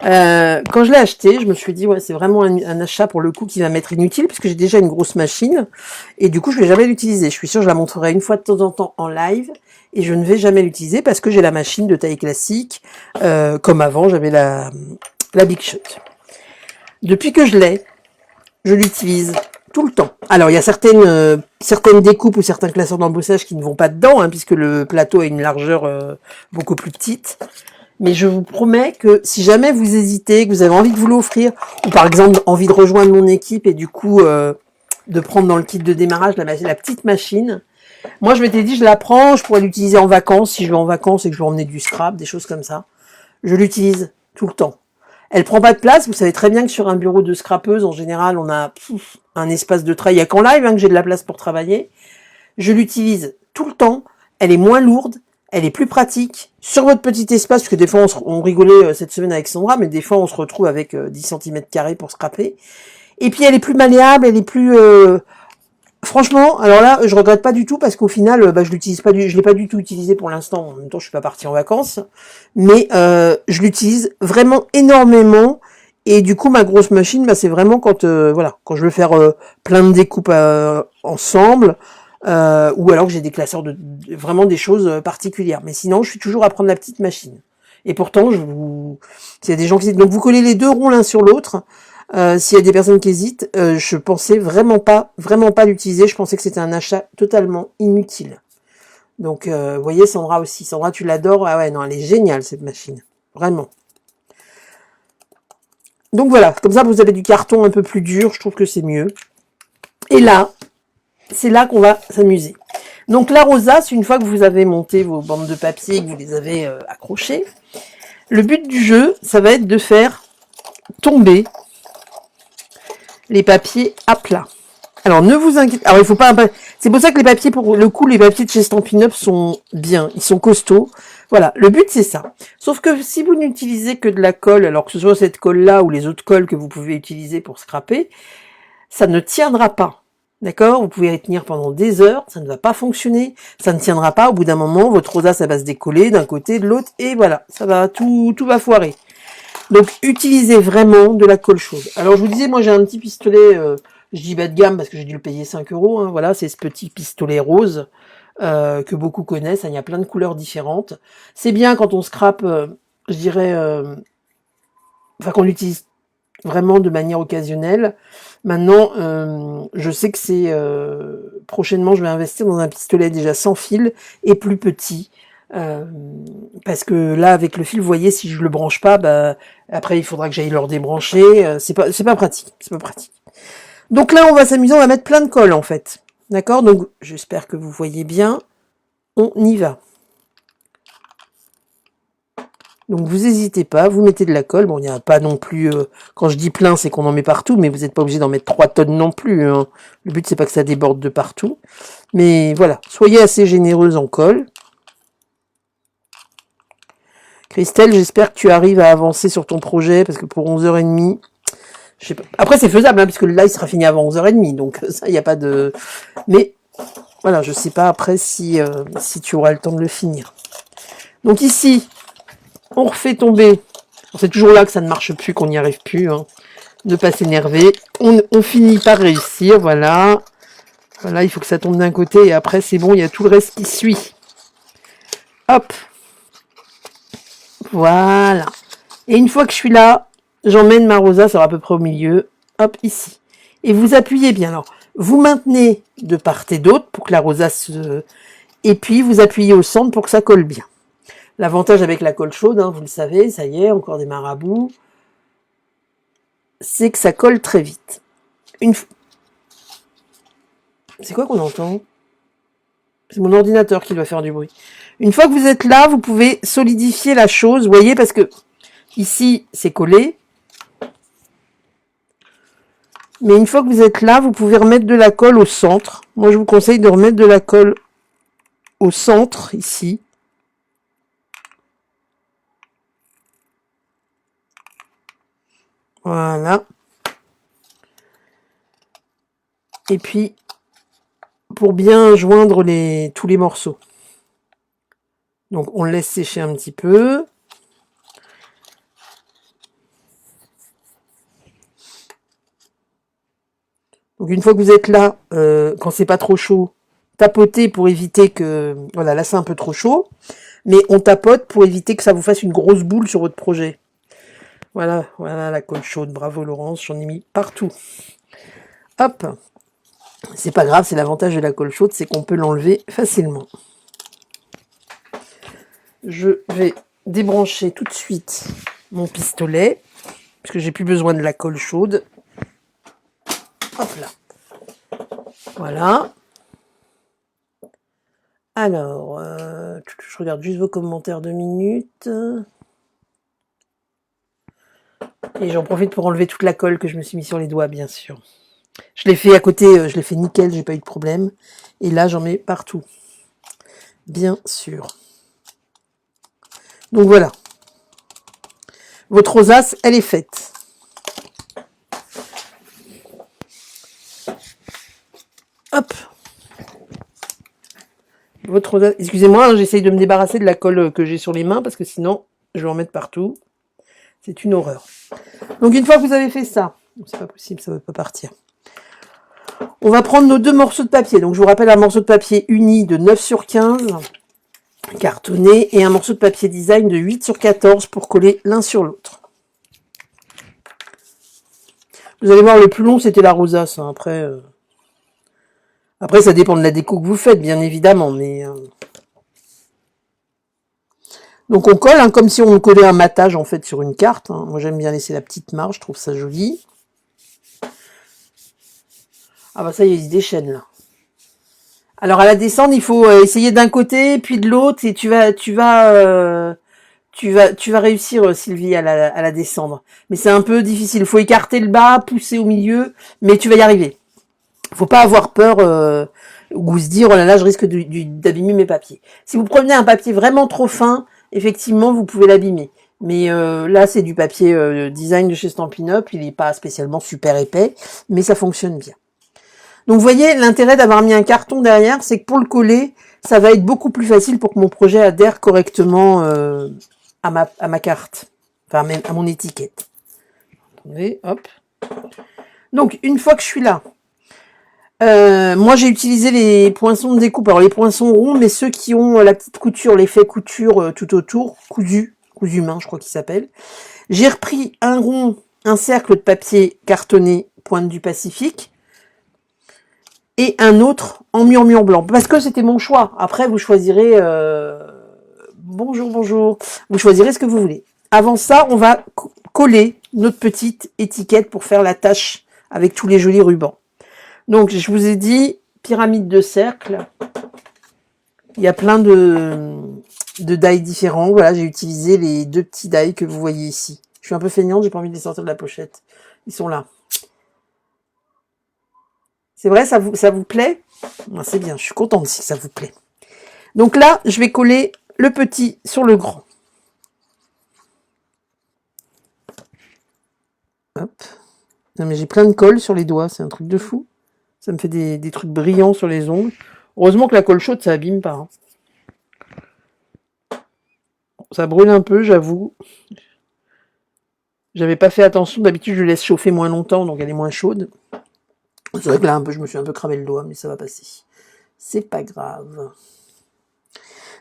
Quand je l'ai acheté, je me suis dit ouais c'est vraiment un achat pour le coup qui va m'être inutile puisque j'ai déjà une grosse machine et du coup je vais jamais l'utiliser. Je suis sûre que je la montrerai une fois de temps en temps en live et je ne vais jamais l'utiliser parce que j'ai la machine de taille classique comme avant j'avais la Big Shot. Depuis que je l'ai, je l'utilise tout le temps. Alors il y a certaines découpes ou certains classeurs d'embossage qui ne vont pas dedans hein, puisque le plateau a une largeur beaucoup plus petite. Mais je vous promets que si jamais vous hésitez, que vous avez envie de vous l'offrir, ou par exemple envie de rejoindre mon équipe et du coup de prendre dans le kit de démarrage la petite machine, moi je m'étais dit je la prends, je pourrais l'utiliser en vacances, si je vais en vacances et que je vais emmener du scrap, des choses comme ça. Je l'utilise tout le temps. Elle prend pas de place, vous savez très bien que sur un bureau de scrapeuse, en général, on a un espace de travail. Il n'y a qu'en live hein, que j'ai de la place pour travailler. Je l'utilise tout le temps, elle est moins lourde, elle est plus pratique. Sur votre petit espace, parce que des fois on rigolait cette semaine avec Sandra, mais des fois on se retrouve avec 10 cm² pour scraper. Et puis elle est plus malléable, elle est plus... Franchement, alors là, je regrette pas du tout parce qu'au final, je l'utilise pas je l'ai pas du tout utilisé pour l'instant. En même temps, je suis pas partie en vacances, mais je l'utilise vraiment énormément. Et du coup, ma grosse machine, c'est vraiment quand quand je veux faire plein de découpes ensemble, ou alors que j'ai des classeurs vraiment des choses particulières. Mais sinon, je suis toujours à prendre la petite machine. Et pourtant, s'il y a des gens qui donc vous collez les deux ronds l'un sur l'autre. S'il y a des personnes qui hésitent, je pensais vraiment pas l'utiliser. Je pensais que c'était un achat totalement inutile. Donc, vous voyez, Sandra aussi. Sandra, tu l'adores. Ah ouais, non, elle est géniale, cette machine. Vraiment. Donc voilà, comme ça, vous avez du carton un peu plus dur. Je trouve que c'est mieux. Et là, c'est là qu'on va s'amuser. Donc la rosace, une fois que vous avez monté vos bandes de papier et que vous les avez accrochées, le but du jeu, ça va être de faire tomber les papiers à plat. Alors ne vous inquiétez, alors il faut pas, c'est pour ça que les papiers, pour le coup, les papiers de chez Stampin' Up sont bien, ils sont costauds. Voilà, le but c'est ça. Sauf que si vous n'utilisez que de la colle, alors que ce soit cette colle-là ou les autres colles que vous pouvez utiliser pour scraper, ça ne tiendra pas. D'accord? Vous pouvez y tenir pendant des heures, ça ne va pas fonctionner, ça ne tiendra pas. Au bout d'un moment, votre rosace, ça va se décoller d'un côté, de l'autre, et voilà, ça va, tout va foirer. Donc, utilisez vraiment de la colle chaude. Alors, je vous disais, moi, j'ai un petit pistolet, je dis bas de gamme parce que j'ai dû le payer 5 €. Hein, voilà, c'est ce petit pistolet rose que beaucoup connaissent. Hein, il y a plein de couleurs différentes. C'est bien quand on scrape, je dirais, qu'on l'utilise vraiment de manière occasionnelle. Maintenant, je sais que c'est... prochainement, je vais investir dans un pistolet déjà sans fil et plus petit. Parce que là, avec le fil, vous voyez, si je le branche pas, après il faudra que j'aille le redébrancher. C'est pas pratique. C'est pas pratique. Donc là, on va s'amuser, on va mettre plein de colle en fait. D'accord? Donc j'espère que vous voyez bien. On y va. Donc vous n'hésitez pas, vous mettez de la colle. Bon, il n'y a pas non plus... quand je dis plein, c'est qu'on en met partout, mais vous n'êtes pas obligé d'en mettre 3 tonnes non plus. Hein. Le but, c'est pas que ça déborde de partout. Mais voilà, soyez assez généreuse en colle. Christelle, j'espère que tu arrives à avancer sur ton projet, parce que pour 11h30, je sais pas. Après, c'est faisable, hein, puisque le live sera fini avant 11h30, donc ça, il n'y a pas de... Mais, voilà, je sais pas après si tu auras le temps de le finir. Donc ici, on refait tomber. C'est toujours là que ça ne marche plus, qu'on n'y arrive plus. Hein. Ne pas s'énerver. On finit par réussir, voilà. Voilà, il faut que ça tombe d'un côté, et après, c'est bon, il y a tout le reste qui suit. Hop. Voilà. Et une fois que je suis là, j'emmène ma rosace à peu près au milieu. Hop, ici. Et vous appuyez bien. Alors, vous maintenez de part et d'autre pour que la rosace... et puis, vous appuyez au centre pour que ça colle bien. L'avantage avec la colle chaude, hein, vous le savez, ça y est, encore des marabouts, c'est que ça colle très vite. C'est quoi qu'on entend? C'est mon ordinateur qui doit faire du bruit. Une fois que vous êtes là, vous pouvez solidifier la chose, vous voyez, parce que ici, c'est collé. Mais une fois que vous êtes là, vous pouvez remettre de la colle au centre. Moi, je vous conseille de remettre de la colle au centre, ici. Voilà. Et puis, pour bien joindre tous les morceaux. Donc, on laisse sécher un petit peu. Donc, une fois que vous êtes là, quand c'est pas trop chaud, tapotez pour éviter que... Voilà, là, c'est un peu trop chaud. Mais on tapote pour éviter que ça vous fasse une grosse boule sur votre projet. Voilà, voilà la colle chaude. Bravo, Laurence, j'en ai mis partout. Hop. C'est pas grave, c'est l'avantage de la colle chaude, c'est qu'on peut l'enlever facilement. Je vais débrancher tout de suite mon pistolet, parce que j'ai plus besoin de la colle chaude. Hop là. Voilà. Alors, je regarde juste vos commentaires 2 minutes. Et j'en profite pour enlever toute la colle que je me suis mis sur les doigts, bien sûr. Je l'ai fait à côté, je l'ai fait nickel, j'ai pas eu de problème. Et là, j'en mets partout. bien sûr. Donc voilà. Votre rosace, elle est faite. Hop. Votre rosace. Excusez-moi, hein, j'essaye de me débarrasser de la colle que j'ai sur les mains parce que sinon, je vais en mettre partout. C'est une horreur. Donc une fois que vous avez fait ça, c'est pas possible, ça ne va pas partir. On va prendre nos deux morceaux de papier. Donc je vous rappelle un morceau de papier uni de 9 sur 15, cartonné, et un morceau de papier design de 8 sur 14 pour coller l'un sur l'autre. Vous allez voir, le plus long, c'était la rosace. Hein. Après, ça dépend de la déco que vous faites, bien évidemment. Mais donc on colle, hein, comme si on collait un matage en fait sur une carte. Hein. Moi, j'aime bien laisser la petite marge, je trouve ça joli. Ah bah ça y est, il se déchaîne là. Alors à la descente, il faut essayer d'un côté, puis de l'autre, et tu vas réussir, Sylvie, à la descendre. Mais c'est un peu difficile. Il faut écarter le bas, pousser au milieu, mais tu vas y arriver. Faut pas avoir peur ou se dire oh là là, je risque d'abîmer mes papiers. Si vous prenez un papier vraiment trop fin, effectivement, vous pouvez l'abîmer. Mais là, c'est du papier design de chez Stampin' Up. Il n'est pas spécialement super épais, mais ça fonctionne bien. Donc, vous voyez, l'intérêt d'avoir mis un carton derrière, c'est que pour le coller, ça va être beaucoup plus facile pour que mon projet adhère correctement à ma carte, enfin même à mon étiquette. Attendez, hop. Donc, une fois que je suis là, moi j'ai utilisé les poinçons de découpe. Alors les poinçons ronds, mais ceux qui ont la petite couture, l'effet couture tout autour, cousu main, je crois qu'il s'appelle. J'ai repris un rond, un cercle de papier cartonné pointe du Pacifique et un autre en murmure blanc. Parce que c'était mon choix. Après, vous choisirez... Bonjour. Vous choisirez ce que vous voulez. Avant ça, on va coller notre petite étiquette pour faire la tâche avec tous les jolis rubans. Donc, je vous ai dit, pyramide de cercle. Il y a plein de die différents. Voilà, j'ai utilisé les deux petits die que vous voyez ici. Je suis un peu feignante, j'ai pas envie de les sortir de la pochette. Ils sont là. C'est vrai, ça vous plaît? C'est bien, je suis contente si ça vous plaît. Donc là, je vais coller le petit sur le grand. Hop. Non mais j'ai plein de colle sur les doigts, c'est un truc de fou. Ça me fait des trucs brillants sur les ongles. Heureusement que la colle chaude, ça abîme pas. Hein. Ça brûle un peu, j'avoue. J'avais pas fait attention. D'habitude, je laisse chauffer moins longtemps, donc elle est moins chaude. C'est vrai que là, je me suis un peu cramé le doigt, mais ça va passer. C'est pas grave.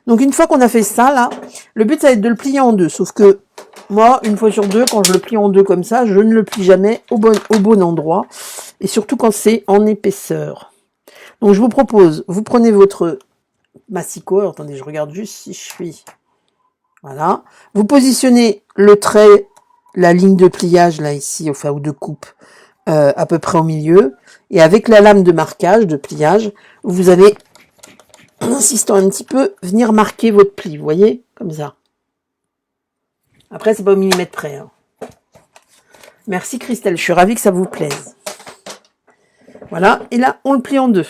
Donc, une fois qu'on a fait ça, là, le but, ça va être de le plier en deux. Sauf que, moi, une fois sur deux, quand je le plie en deux comme ça, je ne le plie jamais au bon endroit. Et surtout quand c'est en épaisseur. Donc, je vous propose, vous prenez votre massicot. Alors, attendez, je regarde juste si je suis... Voilà. Vous positionnez le trait, la ligne de pliage, là, ici, enfin, ou de coupe, à peu près au milieu. Et avec la lame de marquage, de pliage, vous allez, en insistant un petit peu, venir marquer votre pli, vous voyez, comme ça. Après, c'est pas au millimètre près. Hein. Merci Christelle, je suis ravie que ça vous plaise. Voilà, et là, on le plie en deux.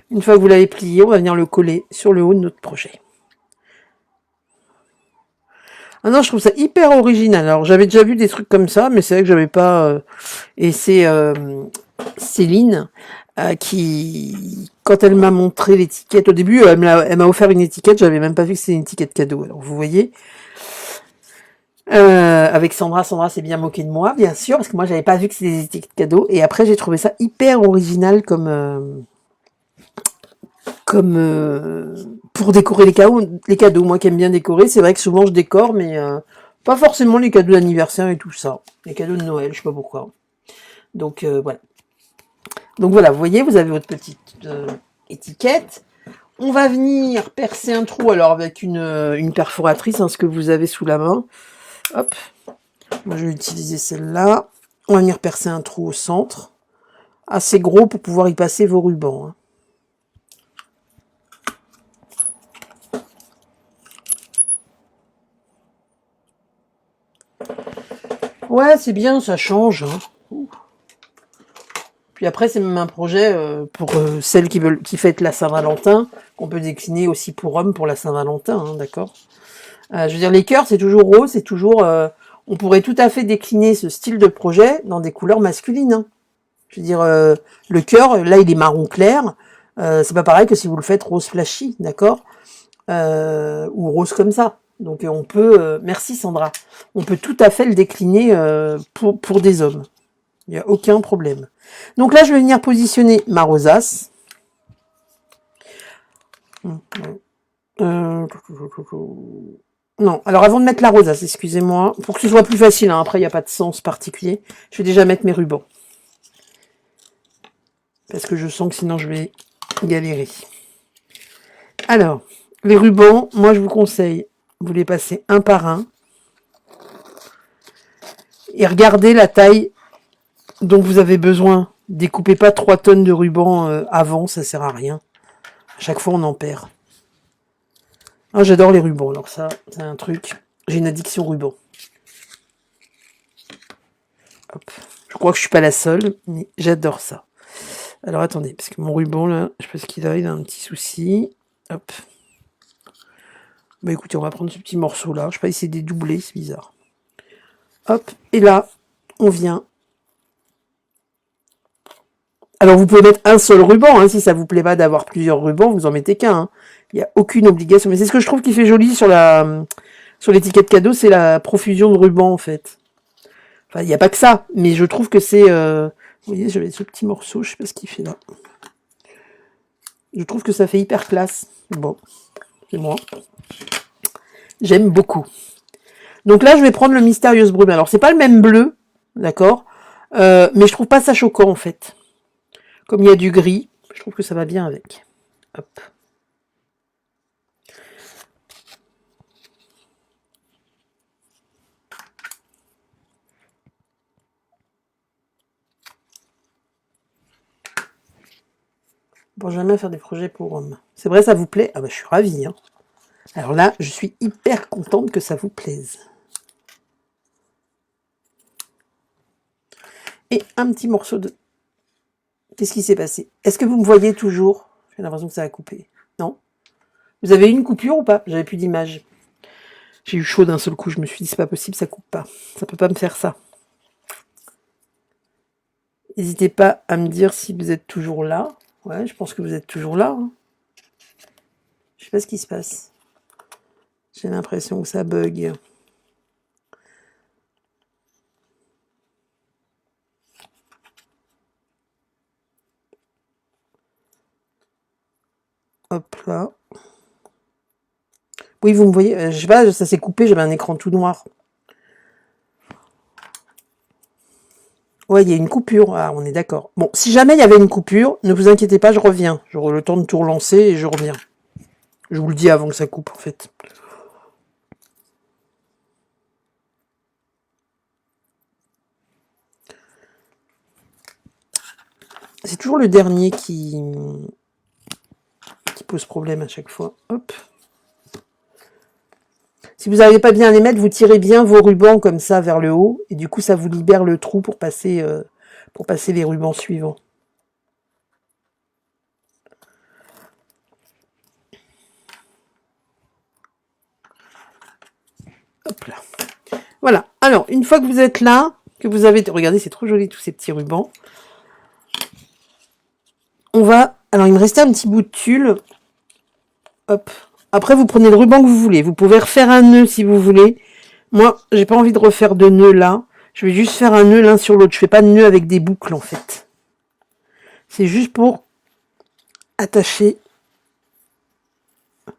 Une fois que vous l'avez plié, on va venir le coller sur le haut de notre projet. Ah non, je trouve ça hyper original. Alors, j'avais déjà vu des trucs comme ça, mais c'est vrai que j'avais pas... Et c'est Céline qui, quand elle m'a montré l'étiquette, au début, elle m'a offert une étiquette, j'avais même pas vu que c'était une étiquette cadeau. Alors, vous voyez, avec Sandra s'est bien moquée de moi, bien sûr, parce que moi, j'avais pas vu que c'était des étiquettes cadeaux. Et après, j'ai trouvé ça hyper original comme pour décorer les cadeaux. Moi qui aime bien décorer, c'est vrai que souvent je décore, mais pas forcément les cadeaux d'anniversaire et tout ça. Les cadeaux de Noël, je sais pas pourquoi. Donc voilà. Donc voilà, vous voyez, vous avez votre petite étiquette. On va venir percer un trou, alors avec une perforatrice, hein, ce que vous avez sous la main. Hop. Moi je vais utiliser celle-là. On va venir percer un trou au centre. Assez gros pour pouvoir y passer vos rubans. Hein. Ouais, c'est bien, ça change. Hein. Puis après, c'est même un projet pour celles qui fêtent la Saint-Valentin, qu'on peut décliner aussi pour hommes pour la Saint-Valentin, hein, d'accord. Je veux dire, les cœurs, c'est toujours rose, c'est toujours... on pourrait tout à fait décliner ce style de projet dans des couleurs masculines. Hein. Je veux dire, le cœur, là, il est marron clair. C'est pas pareil que si vous le faites rose flashy, d'accord, ou rose comme ça. Donc on peut... merci Sandra. On peut tout à fait le décliner pour des hommes. Il n'y a aucun problème. Donc là, je vais venir positionner ma rosace. Non, alors avant de mettre la rosace, excusez-moi, pour que ce soit plus facile, hein, après il n'y a pas de sens particulier, je vais déjà mettre mes rubans. Parce que je sens que sinon je vais galérer. Alors, les rubans, moi je vous conseille, vous les passez un par un. Et regardez la taille dont vous avez besoin. Découpez pas 3 tonnes de rubans avant, ça sert à rien. À chaque fois on en perd. Ah, j'adore les rubans, alors ça, c'est un truc. J'ai une addiction ruban. Hop. Je crois que je suis pas la seule, mais j'adore ça. Alors attendez, parce que mon ruban là, je sais pas ce qu'il a, il a un petit souci. Hop. Bah écoutez, on va prendre ce petit morceau là. Je sais pas, essayer de dédoubler, c'est bizarre. Hop, et là, on vient. Alors vous pouvez mettre un seul ruban, hein, si ça vous plaît pas d'avoir plusieurs rubans, vous en mettez qu'un. Hein. Il n'y a aucune obligation. Mais c'est ce que je trouve qui fait joli sur l'étiquette cadeau, c'est la profusion de rubans en fait. Enfin, il n'y a pas que ça, mais je trouve que c'est... vous voyez, j'avais ce petit morceau, je sais pas ce qu'il fait là. Je trouve que ça fait hyper classe. Bon, c'est moi. J'aime beaucoup. Donc là, je vais prendre le Mystérieuse Brume. Alors, c'est pas le même bleu, d'accord, mais je trouve pas ça choquant en fait. Comme il y a du gris, je trouve que ça va bien avec. Hop. Pour jamais faire des projets pour hommes. C'est vrai, ça vous plaît? Ah bah, je suis ravie. Hein. Alors là, je suis hyper contente que ça vous plaise. Et un petit morceau de... Qu'est-ce qui s'est passé? Est-ce que vous me voyez toujours? J'ai l'impression que ça a coupé. Non? Vous avez une coupure ou pas? J'avais plus d'image. J'ai eu chaud d'un seul coup. Je me suis dit, c'est pas possible, ça coupe pas. Ça peut pas me faire ça. N'hésitez pas à me dire si vous êtes toujours là. Ouais, je pense que vous êtes toujours là. Hein. Je sais pas ce qui se passe. J'ai l'impression que ça bug. Hop là. Oui, vous me voyez. Je sais pas, ça s'est coupé, j'avais un écran tout noir. Ouais, il y a une coupure. Ah, on est d'accord. Bon, si jamais il y avait une coupure, ne vous inquiétez pas, je reviens. J'aurai le temps de tout relancer et je reviens. Je vous le dis avant que ça coupe, en fait. C'est toujours le dernier qui pose problème à chaque fois. Hop. Si vous n'arrivez pas bien à les mettre, vous tirez bien vos rubans comme ça vers le haut. Et du coup, ça vous libère le trou pour passer les rubans suivants. Hop là. Voilà. Alors, une fois que vous êtes là, que vous avez... Regardez, c'est trop joli tous ces petits rubans. On va... Alors, il me restait un petit bout de tulle. Hop. Après, vous prenez le ruban que vous voulez. Vous pouvez refaire un nœud si vous voulez. Moi, j'ai pas envie de refaire de nœud là. Je vais juste faire un nœud l'un sur l'autre. Je fais pas de nœud avec des boucles, en fait. C'est juste pour attacher. Vous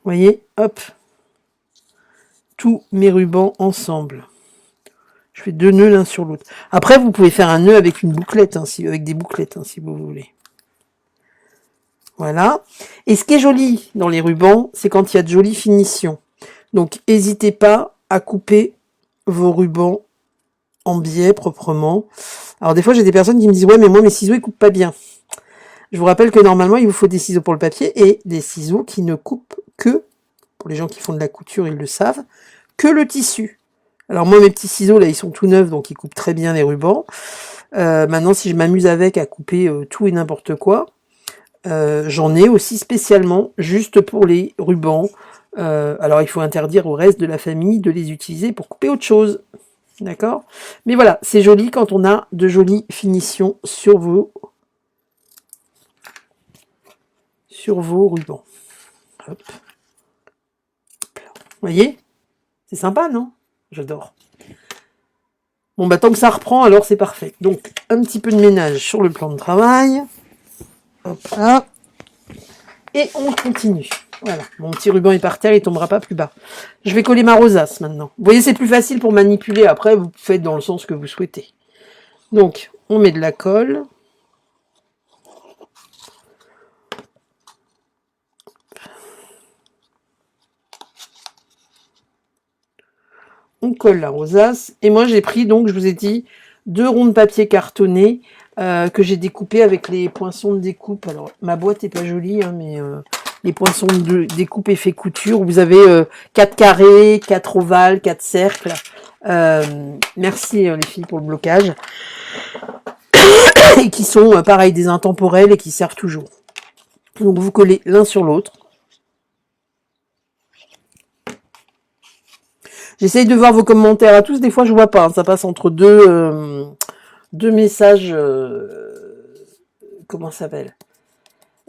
voyez, hop. Tous mes rubans ensemble. Je fais 2 nœuds l'un sur l'autre. Après, vous pouvez faire un nœud avec une bouclette, hein, avec des bouclettes, hein, si vous voulez. Voilà. Et ce qui est joli dans les rubans, c'est quand il y a de jolies finitions. Donc, n'hésitez pas à couper vos rubans en biais proprement. Alors, des fois, j'ai des personnes qui me disent « Ouais, mais moi, mes ciseaux, ils coupent pas bien. » Je vous rappelle que normalement, il vous faut des ciseaux pour le papier et des ciseaux qui ne coupent que, pour les gens qui font de la couture, ils le savent, que le tissu. Alors moi, mes petits ciseaux, là, ils sont tout neufs, donc ils coupent très bien les rubans. Maintenant, si je m'amuse avec à couper tout et n'importe quoi, j'en ai aussi spécialement juste pour les rubans. Alors, il faut interdire au reste de la famille de les utiliser pour couper autre chose. D'accord? Mais voilà, c'est joli quand on a de jolies finitions sur vos rubans. Hop. Vous voyez? C'est sympa, non? J'adore. Bon, bah tant que ça reprend, alors c'est parfait. Donc, un petit peu de ménage sur le plan de travail. Hop là. Et on continue. Voilà, mon petit ruban est par terre, il tombera pas plus bas. Je vais coller ma rosace maintenant. Vous voyez, c'est plus facile pour manipuler. Après, vous faites dans le sens que vous souhaitez. Donc, on met de la colle. On colle la rosace. Et moi, j'ai pris, donc, je vous ai dit, 2 ronds de papier cartonné que j'ai découpé avec les poinçons de découpe. Alors, ma boîte est pas jolie, hein, mais les poinçons de découpe effet couture. Vous avez 4 carrés, 4 ovales, 4 cercles. Merci les filles pour le blocage. Et qui sont, pareil, des intemporels et qui servent toujours. Donc, vous collez l'un sur l'autre. J'essaye de voir vos commentaires à tous. Des fois, je vois pas. Hein. Ça passe entre deux messages. Comment ça s'appelle?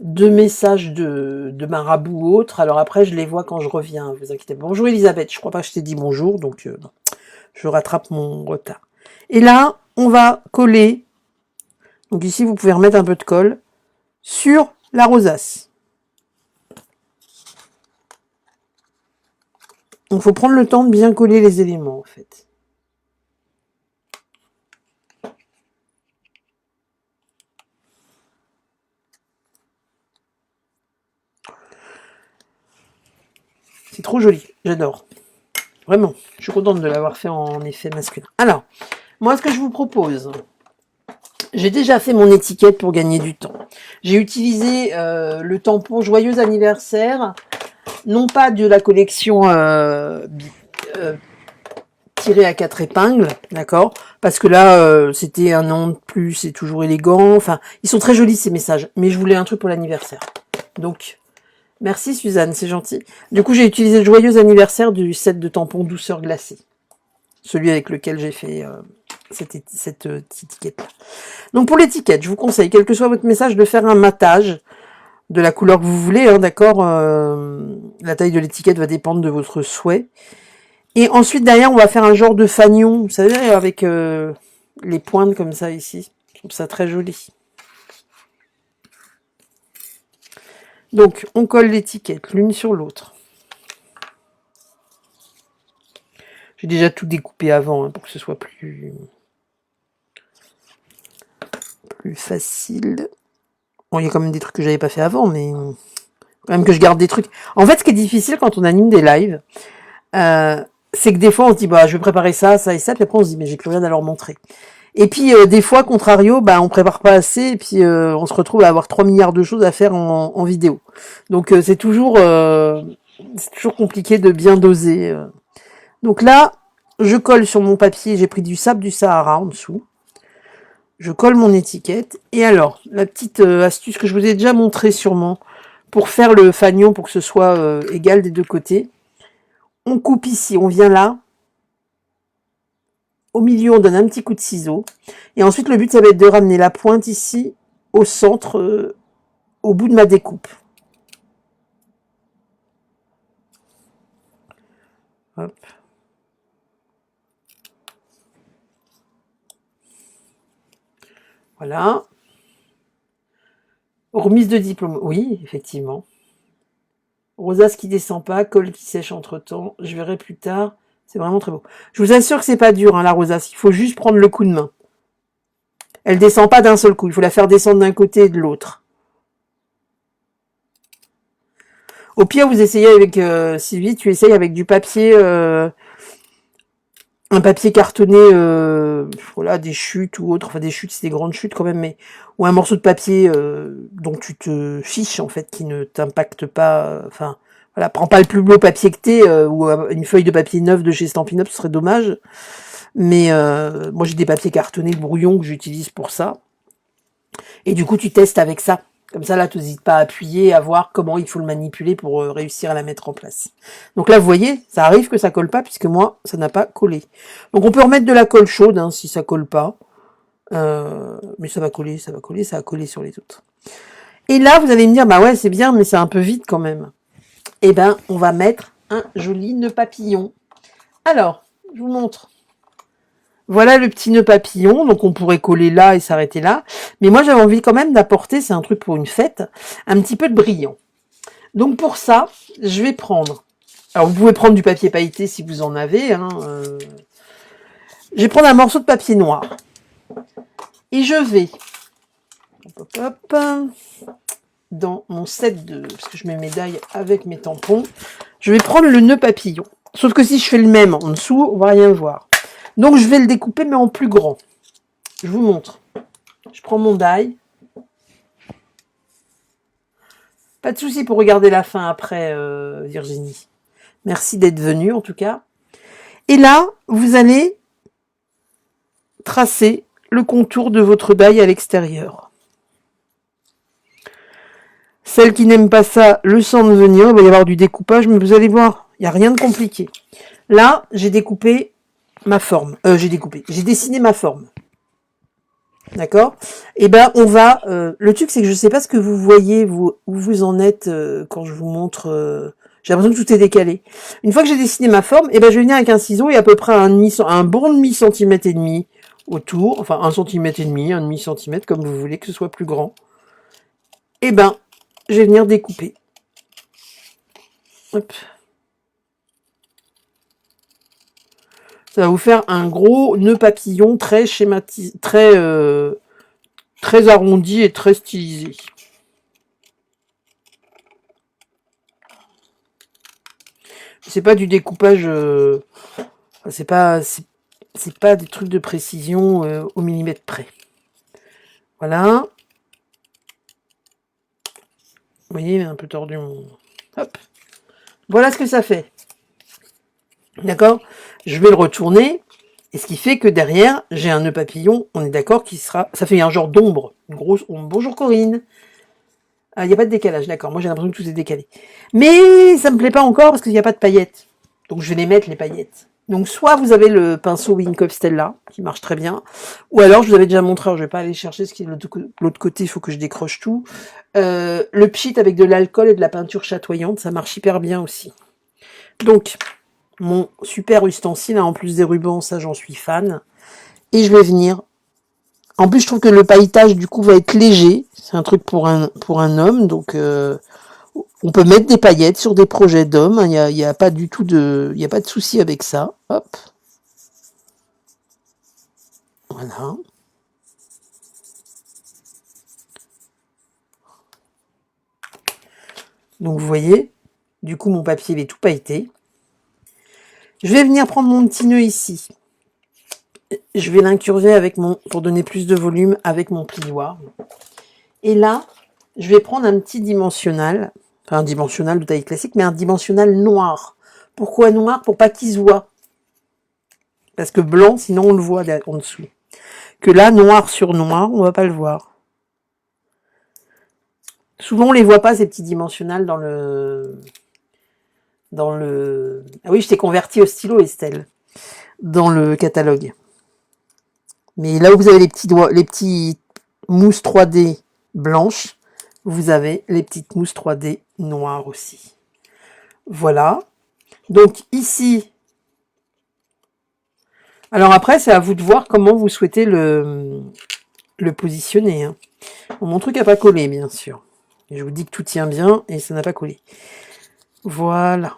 2 messages de marabout ou autre. Alors après, je les vois quand je reviens. Vous inquiétez pas. Bonjour Elisabeth. Je crois pas que je t'ai dit bonjour, donc je rattrape mon retard. Et là, on va coller. Donc ici, vous pouvez remettre un peu de colle sur la rosace. Donc, il faut prendre le temps de bien coller les éléments, en fait. C'est trop joli, j'adore. Vraiment, je suis contente de l'avoir fait en effet masculin. Alors, moi, ce que je vous propose, j'ai déjà fait mon étiquette pour gagner du temps. J'ai utilisé le tampon Joyeux anniversaire, non pas de la collection tiré à 4 épingles, d'accord? Parce que là, c'était un an de plus, c'est toujours élégant. Enfin, ils sont très jolis ces messages, mais je voulais un truc pour l'anniversaire. Donc, merci Suzanne, c'est gentil. Du coup, j'ai utilisé le joyeux anniversaire du set de tampons douceur glacée. Celui avec lequel j'ai fait cette étiquette-là. Donc, pour l'étiquette, je vous conseille, quel que soit votre message, de faire un matage de la couleur que vous voulez, hein, d'accord? La taille de l'étiquette va dépendre de votre souhait. Et ensuite, derrière, on va faire un genre de fanion, vous savez, avec les pointes comme ça ici. Je trouve ça très joli. Donc, on colle l'étiquette l'une sur l'autre. J'ai déjà tout découpé avant, hein, pour que ce soit plus facile. Bon, il y a quand même des trucs que j'avais pas fait avant, mais quand même que je garde des trucs. En fait, ce qui est difficile quand on anime des lives, c'est que des fois, on se dit, bah, je vais préparer ça, ça et ça, puis après, on se dit, mais j'ai plus rien à leur montrer. Et puis, des fois, contrario, bah, on prépare pas assez, et puis on se retrouve à avoir 3 milliards de choses à faire en vidéo. Donc, c'est toujours compliqué de bien doser. Donc là, je colle sur mon papier, j'ai pris du sable du Sahara en dessous. Je colle mon étiquette. Et alors, la petite astuce que je vous ai déjà montrée sûrement, pour faire le fanion, pour que ce soit égal des deux côtés, on coupe ici, on vient là. Au milieu, on donne un petit coup de ciseau. Et ensuite, le but, ça va être de ramener la pointe ici, au centre, au bout de ma découpe. Hop. Voilà. Remise de diplôme. Oui, effectivement. Rosace qui descend pas, colle qui sèche entre temps. Je verrai plus tard. C'est vraiment très beau. Je vous assure que c'est pas dur, hein, la rosace. Il faut juste prendre le coup de main. Elle descend pas d'un seul coup. Il faut la faire descendre d'un côté et de l'autre. Au pire, vous essayez avec Sylvie, tu essayes avec du papier, un papier cartonné, voilà, des chutes ou autre. Enfin, des chutes, c'est des grandes chutes quand même, mais ou un morceau de papier dont tu te fiches en fait, qui ne t'impacte pas. Enfin, voilà, prends pas le plus beau papier que t'es ou une feuille de papier neuve de chez Stampin' Up, ce serait dommage. Mais moi, j'ai des papiers cartonnés brouillons que j'utilise pour ça. Et du coup, tu testes avec ça. Comme ça, là, tu n'hésites pas à appuyer, à voir comment il faut le manipuler pour réussir à la mettre en place. Donc là, vous voyez, ça arrive que ça colle pas, puisque moi, ça n'a pas collé. Donc on peut remettre de la colle chaude, hein, si ça colle pas. Mais ça va coller, ça a collé sur les autres. Et là, vous allez me dire, bah ouais, c'est bien, mais c'est un peu vide quand même. Eh ben, on va mettre un joli nœud papillon. Alors, je vous montre. Voilà le petit nœud papillon, donc on pourrait coller là et s'arrêter là. Mais moi, j'avais envie quand même d'apporter, c'est un truc pour une fête, un petit peu de brillant. Donc pour ça, je vais prendre... Alors, vous pouvez prendre du papier pailleté si vous en avez. Hein, je vais prendre un morceau de papier noir. Et je vais... Hop, hop, hop, dans mon set de... Parce que je mets mes médailles avec mes tampons. Je vais prendre le nœud papillon. Sauf que si je fais le même en dessous, on va rien voir. Donc je vais le découper, mais en plus grand. Je vous montre. Je prends mon die. Pas de souci pour regarder la fin après, Virginie. Merci d'être venue, en tout cas. Et là, vous allez tracer le contour de votre die à l'extérieur. Celles qui n'aiment pas ça le sentent venir. Il va y avoir du découpage, mais vous allez voir, il n'y a rien de compliqué. Là, j'ai découpé ma forme. J'ai dessiné ma forme. D'accord? Et ben, on va... le truc, c'est que je sais pas ce que vous voyez, où vous en êtes quand je vous montre... j'ai l'impression que tout est décalé. Une fois que j'ai dessiné ma forme, et ben, je vais venir avec un ciseau et à peu près un bon demi-centimètre et demi autour. Enfin, 1,5 cm, un demi-centimètre, comme vous voulez, que ce soit plus grand. Et ben, je vais venir découper. Hop. Ça va vous faire un gros nœud papillon très schématisé, très arrondi et très stylisé. C'est pas du découpage, c'est pas des trucs de précision au millimètre près. Voilà. Vous voyez, un peu tordu mon... Hop. Voilà ce que ça fait. D'accord? Je vais le retourner. Et ce qui fait que derrière, j'ai un nœud papillon, on est d'accord, qui sera... Ça fait un genre d'ombre. Une grosse ombre. Bonjour Corinne. Il n'y a pas de décalage, d'accord. Moi, j'ai l'impression que tout est décalé. Mais ça me plaît pas encore parce qu'il n'y a pas de paillettes. Donc, je vais les mettre, les paillettes. Donc, soit vous avez le pinceau Wingcop Stella, qui marche très bien. Ou alors, je vous avais déjà montré, alors je vais pas aller chercher ce qui est de l'autre côté, il faut que je décroche tout. Le pchit avec de l'alcool et de la peinture chatoyante, ça marche hyper bien aussi. Donc, mon super ustensile, hein, en plus des rubans, ça j'en suis fan. Et je vais venir... En plus, je trouve que le pailletage, du coup, va être léger. C'est un truc pour un homme, donc on peut mettre des paillettes sur des projets d'hommes. Il y a pas du tout de... Il n'y a pas de souci avec ça. Hop. Voilà. Donc, vous voyez, du coup, mon papier, il est tout pailleté. Je vais venir prendre mon petit nœud ici. Je vais l'incurver avec pour donner plus de volume avec mon plioir. Et là, je vais prendre un petit dimensionnel, enfin un dimensionnel de taille classique, mais un dimensionnel noir. Pourquoi noir? Pour pas qu'il se voit. Parce que blanc, sinon on le voit en dessous. Que là, noir sur noir, on va pas le voir. Souvent, on les voit pas, ces petits dimensionnels dans le... Ah oui, je t'ai converti au stylo, Estelle. Dans le catalogue. Mais là où vous avez les petits mousses 3D blanches, vous avez les petites mousses 3D noires aussi. Voilà. Donc ici, alors après, c'est à vous de voir comment vous souhaitez le positionner. Hein. Bon, mon truc n'a pas collé, bien sûr. Et je vous dis que tout tient bien et ça n'a pas collé. Voilà.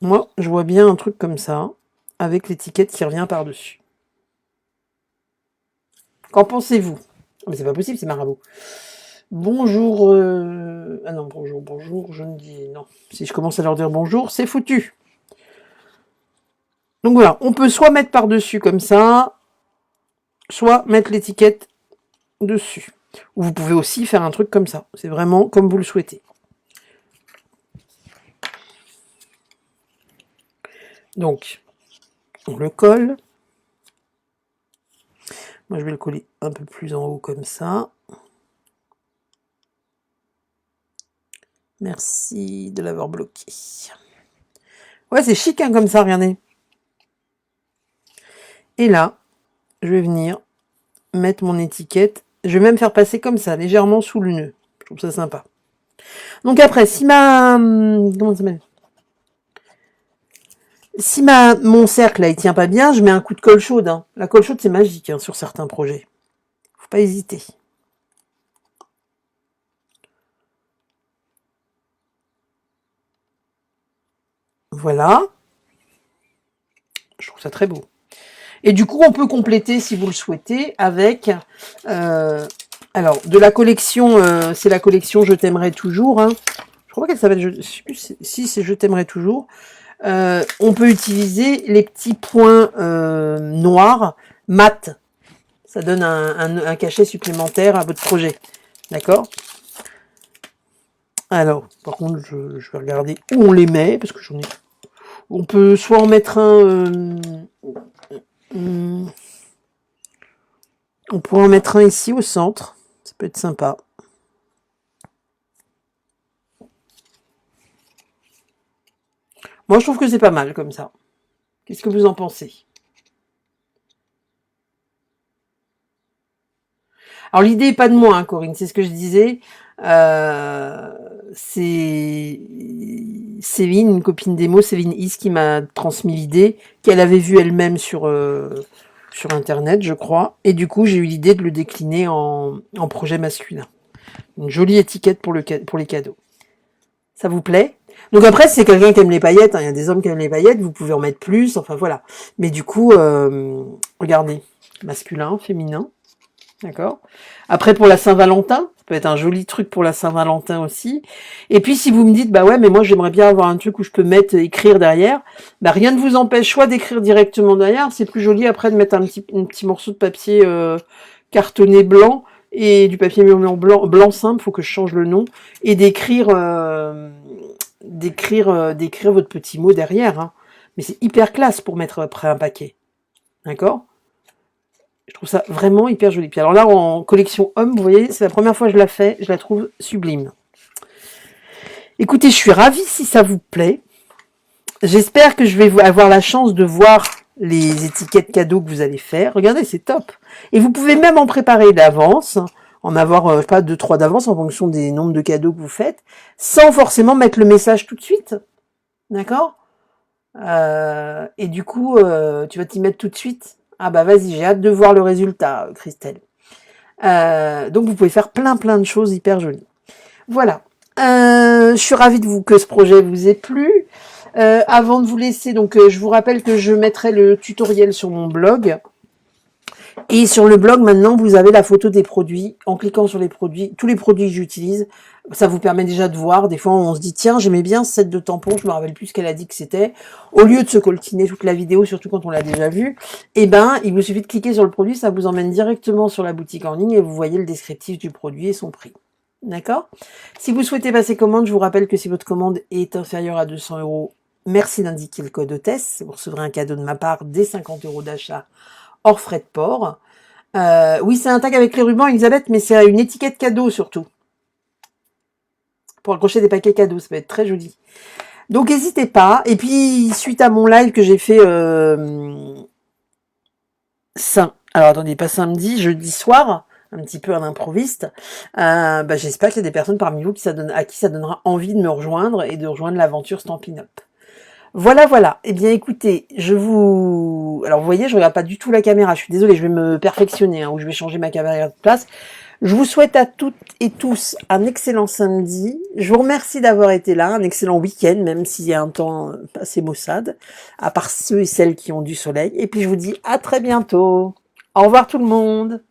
Moi, je vois bien un truc comme ça, avec l'étiquette qui revient par-dessus. Qu'en pensez-vous? Mais c'est pas possible, c'est marabout. Bonjour... Ah non, bonjour, je ne dis... Non, si je commence à leur dire bonjour, c'est foutu. Donc voilà, on peut soit mettre par-dessus comme ça, soit mettre l'étiquette dessus. Ou vous pouvez aussi faire un truc comme ça. C'est vraiment comme vous le souhaitez. Donc, on le colle. Moi, je vais le coller un peu plus en haut comme ça. Merci de l'avoir bloqué. Ouais, c'est chic hein, comme ça, regardez. Et là, je vais venir mettre mon étiquette. Je vais même faire passer comme ça, légèrement sous le nœud. Je trouve ça sympa. Donc après, si comment ça s'appelle ? Si mon cercle là, il tient pas bien, je mets un coup de colle chaude. Hein. La colle chaude, c'est magique hein, sur certains projets. Faut pas hésiter. Voilà. Je trouve ça très beau. Et du coup, on peut compléter, si vous le souhaitez, avec... alors, de la collection, c'est la collection Je t'aimerai toujours. Hein. Je crois pas qu'elle s'appelle... Je sais plus si c'est Je t'aimerai toujours. On peut utiliser les petits points noirs mat. Ça donne un cachet supplémentaire à votre projet. D'accord ? Alors, par contre, je vais regarder où on les met, parce que j'en ai... On peut soit en mettre un... on pourrait en mettre un ici au centre. Ça peut être sympa. Moi, je trouve que c'est pas mal comme ça. Qu'est-ce que vous en pensez ? Alors, l'idée n'est pas de moi, hein, Corinne, c'est ce que je disais. C'est Céline, une copine démo, Céline Is, qui m'a transmis l'idée, qu'elle avait vue elle-même sur Internet, je crois. Et du coup, j'ai eu l'idée de le décliner en projet masculin. Une jolie étiquette pour les cadeaux. Ça vous plaît ? Donc après, si c'est quelqu'un qui aime les paillettes, hein, il y a des hommes qui aiment les paillettes, vous pouvez en mettre plus, enfin voilà. Mais du coup, regardez, masculin, féminin, d'accord ? Après, pour la Saint-Valentin, ça peut être un joli truc pour la Saint-Valentin aussi. Et puis, si vous me dites, bah ouais, mais moi, j'aimerais bien avoir un truc où je peux écrire derrière, bah rien ne vous empêche soit d'écrire directement derrière, c'est plus joli après de mettre un petit morceau de papier cartonné blanc, et du papier murmure blanc simple, faut que je change le nom, et d'écrire votre petit mot derrière. Hein. Mais c'est hyper classe pour mettre après un paquet. D'accord ? Je trouve ça vraiment hyper joli. Puis alors là, en collection homme, vous voyez, c'est la première fois que je la fais, je la trouve sublime. Écoutez, je suis ravie si ça vous plaît. J'espère que je vais avoir la chance de voir les étiquettes cadeaux que vous allez faire. Regardez, c'est top. Et vous pouvez même en préparer d'avance, en avoir, je sais pas, 2-3 d'avance en fonction des nombres de cadeaux que vous faites, sans forcément mettre le message tout de suite. D'accord ? Et du coup, tu vas t'y mettre tout de suite. Ah bah vas-y, j'ai hâte de voir le résultat, Christelle. Donc vous pouvez faire plein de choses hyper jolies. Voilà. Je suis ravie que ce projet vous ait plu. Avant de vous laisser, donc je vous rappelle que je mettrai le tutoriel sur mon blog. Et sur le blog, maintenant, vous avez la photo des produits. En cliquant sur les produits, tous les produits que j'utilise, ça vous permet déjà de voir. Des fois, on se dit, tiens, j'aimais bien ce set de tampons, je me rappelle plus ce qu'elle a dit que c'était. Au lieu de se coltiner toute la vidéo, surtout quand on l'a déjà vu, eh ben, il vous suffit de cliquer sur le produit, ça vous emmène directement sur la boutique en ligne et vous voyez le descriptif du produit et son prix. D'accord ? Si vous souhaitez passer commande, je vous rappelle que si votre commande est inférieure à 200 €, merci d'indiquer le code hôtesse. Vous recevrez un cadeau de ma part dès 50 € d'achat hors frais de port. Oui, c'est un tag avec les rubans, Elisabeth, mais c'est une étiquette cadeau surtout. Pour accrocher des paquets cadeaux, ça peut être très joli. Donc n'hésitez pas. Et puis, suite à mon live que j'ai fait alors attendez, pas samedi, jeudi soir, un petit peu à l'improviste, j'espère qu'il y a des personnes parmi vous à qui ça donnera envie de me rejoindre et de rejoindre l'aventure Stampin' Up. Voilà. Eh bien, écoutez, alors, vous voyez, je regarde pas du tout la caméra. Je suis désolée, je vais me perfectionner, ou je vais changer ma caméra de place. Je vous souhaite à toutes et tous un excellent samedi. Je vous remercie d'avoir été là, un excellent week-end, même s'il y a un temps assez maussade, à part ceux et celles qui ont du soleil. Et puis, je vous dis à très bientôt. Au revoir tout le monde.